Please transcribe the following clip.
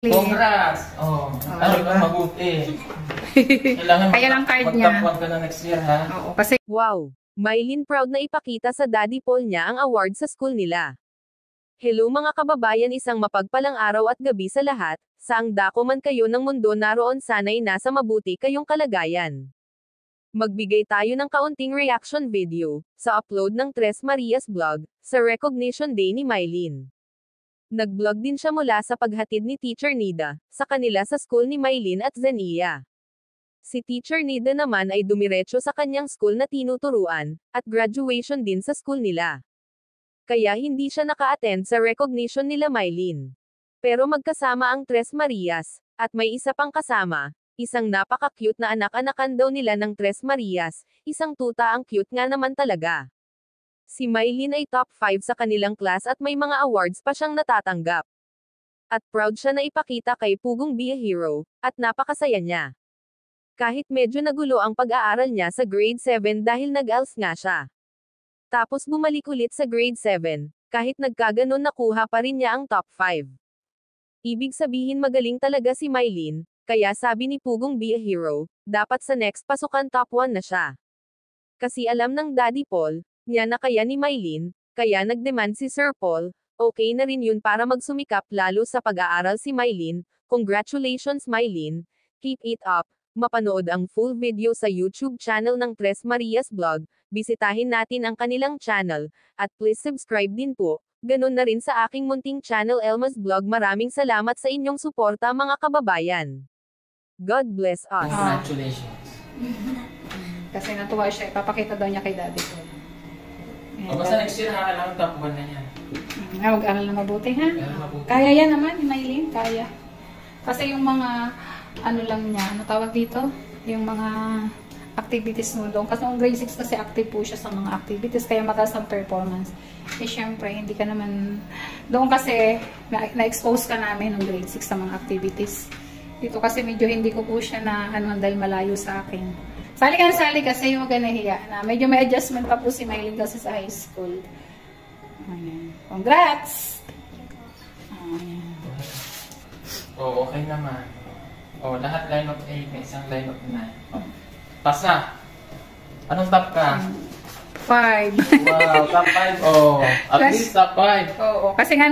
Congrats! Aral ka mabuti. Kailangan kaya lang card niya. Mag-top 1 ka na next year, ha? Oo, kasi Wow! Mylene proud na ipakita sa Daddy Paul niya ang award sa school nila. Hello mga kababayan, isang mapagpalang araw at gabi sa lahat. Saang dako man kayo ng mundo naroon, sana'y nasa mabuti kayong kalagayan. Magbigay tayo ng kaunting reaction video sa upload ng Tres Marias Vlog sa Recognition Day ni Mylene. Nag-vlog din siya mula sa paghatid ni Teacher Nida sa kanila sa school ni Mylene at Zenia. Si Teacher Nida naman ay dumiretso sa kanyang school na tinuturuan, at graduation din sa school nila. Kaya hindi siya naka-attend sa recognition nila Mylene. Pero magkasama ang Tres Marias, at may isa pang kasama, isang napaka-cute na anak-anakan daw nila ng Tres Marias, isang tuta, ang cute nga naman talaga. Si Mylene ay top 5 sa kanilang class at may mga awards pa siyang natatanggap. At proud siya na ipakita kay Pugong Be a Hero, at napakasaya niya. Kahit medyo nagulo ang pag-aaral niya sa grade 7 dahil nag-ALS nga siya. Tapos bumalik ulit sa grade 7, kahit nagkaganon nakuha pa rin niya ang top 5. Ibig sabihin magaling talaga si Mylene, kaya sabi ni Pugong Be a Hero, dapat sa next pasukan top 1 na siya. Kasi alam ng Daddy Paul, niya na kaya ni Mylene, kaya nag-demand si Sir Paul, okay na rin yun para magsumikap lalo sa pag-aaral si Mylene. Congratulations Mylene, keep it up. Mapanood ang full video sa YouTube channel ng Tres Marias Vlog, bisitahin natin ang kanilang channel, at please subscribe din po, ganun na rin sa aking munting channel Elmas Vlog. Maraming salamat sa inyong suporta mga kababayan. God bless us. Congratulations. kasi natuwa siya, ipapakita daw niya kay Daddy Paul. Basta next year, kailangan top 1 na yan. Mag-aral na mabuti, ha? Mabuti. Kaya yan naman, ni Mylene, kaya. Kasi yung mga, ano lang niya, ano tawag dito? Yung mga activities mo doon. Kasi noong grade 6 kasi active po siya sa mga activities, kaya mataas ang performance. Eh syempre, hindi ka naman, doon kasi, na-expose ka namin noong grade 6 sa mga activities. Dito kasi medyo hindi ko po siya na, ano, dahil malayo sa akin. Sali kasi huwag ka nahiya na. Medyo may adjustment pa po si Mylene kasi sa high school. Ayan. Congrats! Ayan. Okay naman. Lahat line of 8, may isang line of 9. Pasa! Anong top ka? 5. Wow, top 5. At least top 5. Oo, kasi nga